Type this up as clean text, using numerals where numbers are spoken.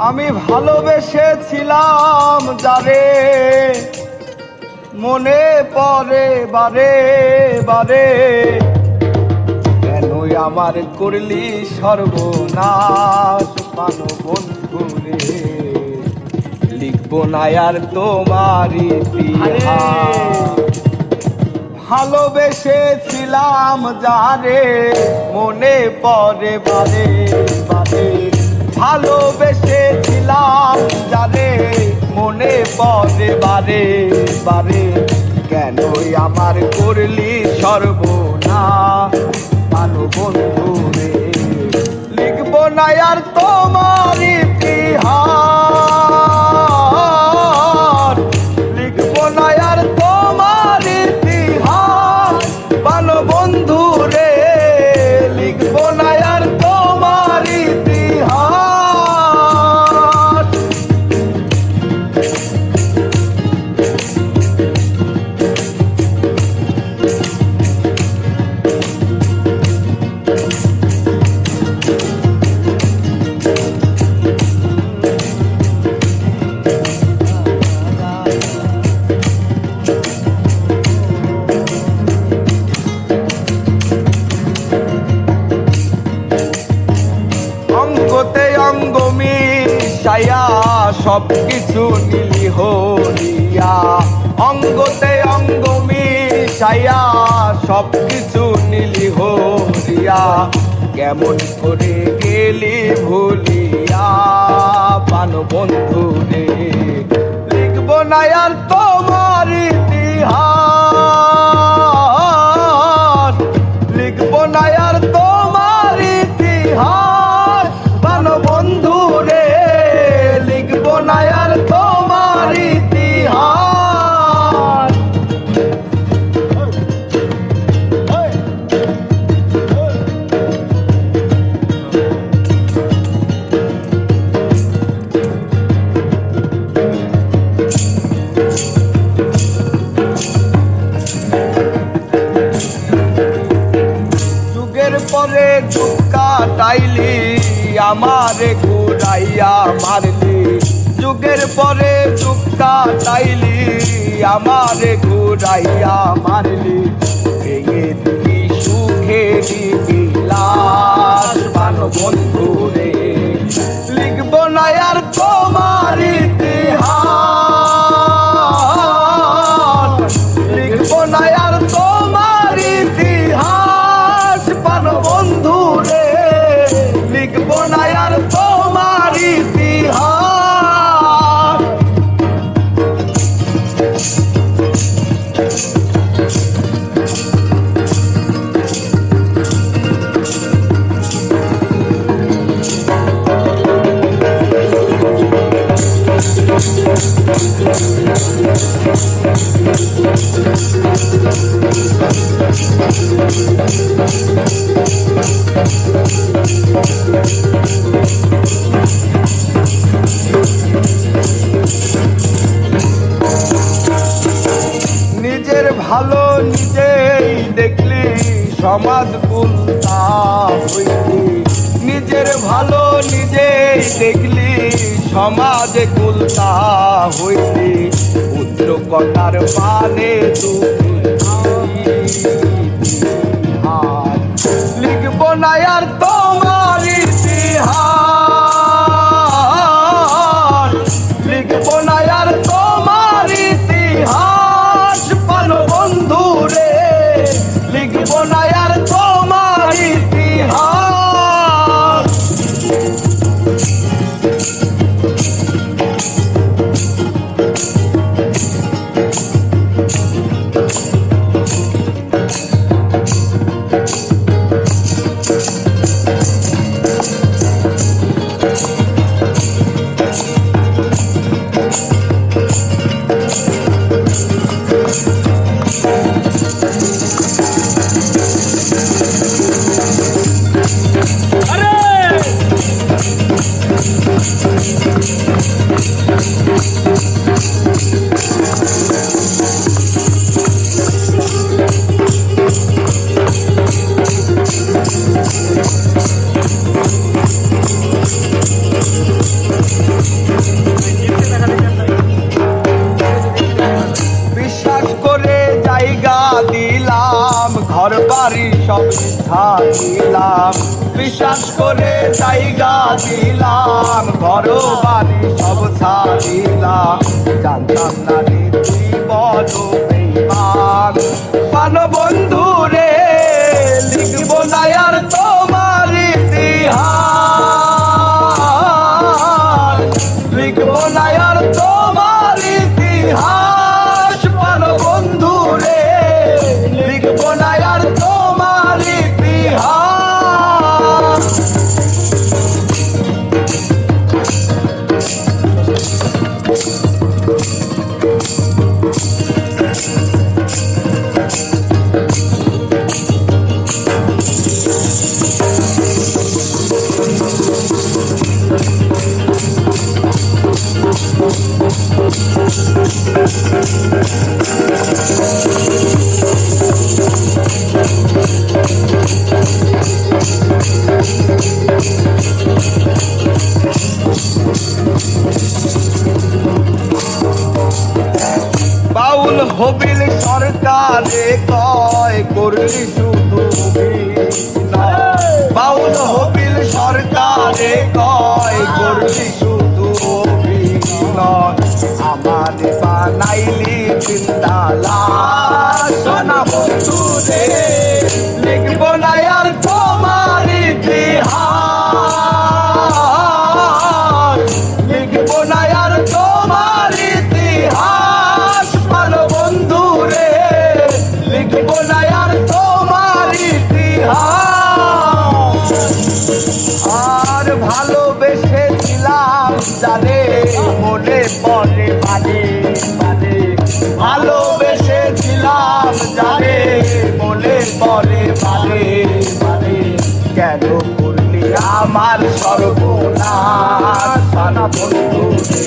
আমি ভালোবেসেছিলাম যারে মনে পড়ে বারে বারে, কেনই আমার করলি সর্বনাশ পানো বন্ধু রে। লিখবো না আর তোমার ইতিহাস। ভালোবেসেছিলাম যারে মনে পড়ে বারে বারে, ভালোবেসেছিলাম যারে মনে পড়ে বারে বারে, কেনই আমার করলি সর্বনাশ পানো বন্ধু রে। লিখবো না আর তোমার ইতিহাস, লিখবো না আর তোমার ইতিহাস পানো বন্ধু রে। লিখবো না আর তোমার ইতিহাস। অঙ্গতে অঙ্গ মিশাইয়া সব কিছু নিলি হরিয়া, অঙ্গতে অঙ্গ মিশাইয়া সব কিছু নিলি হরিয়া, কেমন করে গেলি ভুলিয়া পানো বন্ধু রে। লিখবো না আর তোমার ইতিহাস, লিখবো না আর তোমার ইতিহাস পানো বন্ধু রে। লিখবো না আর তোমার ইতিহাস। যুগের পরে যুগ কাটাইলি আমারে ঘুরাইয়া মারলি, যুগের পরে যুগ কাটাইলি আমারে ঘুরাইয়া মারলি, ভেঙে দিলি সুখেরি বিলাস পানো বন্ধু রে। লিখবো না আর তোমার ইতিহাস, লিখবো না আর তোমার ইতিহাস পানো বন্ধু রে। লিখবো না আর তোমার ইতিহাস। নিজের ভালো নিজেই দেখলি সমাজ কুলতা হইলি, নিজের ভালো নিজেই দেখলি সমাজে কুলতা হইলি, পুত্র কন্যার পানে লিখবো না আর তোমার ইতিহাস, লিখবো না আর তোমার ইতিহাস পানো বন্ধু রে। লিখবো না আর তোমার ইতিহাস। বিশ্বাস করে জায়গা দিলাম, ঘর বাড়ি সব দিলাম। বিশ্বাস করে জায়গা দিলাম, ঘর বাড়ি সব দিলাম। জানতাম না রে তুই বড় বেঈমান। পানো বন্ধু রে লিখবো না আর তোমার ইতিহাস, লিখবো না আর তোমার ইতিহাস। পানো বন্ধু রে লিখবো না আর তোমার ইতিহাস। বাউল হবিল সরকারে কয় করলি শুধু অভিনয়। বাউল হবিল সরকারে কয় করলি শুধু অভিনয়। আমার বানাইলি জিন্দালা সোনা বন্ধু রে লিখবো না আর তোমার ইতিহাস, লিখবো না আর তোমার ইতিহাস। পানো বন্ধু রে লিখবো না আর তোমার ইতিহাস। আর ভালোবেসেছিলাম জানে মনে পড়ে মানে মানে। ভালোবেসেছিলাম জানে মনে পড়ে মানে মানে। কেন করলি আমার সর্বনাশ পানা বন্ধু রে।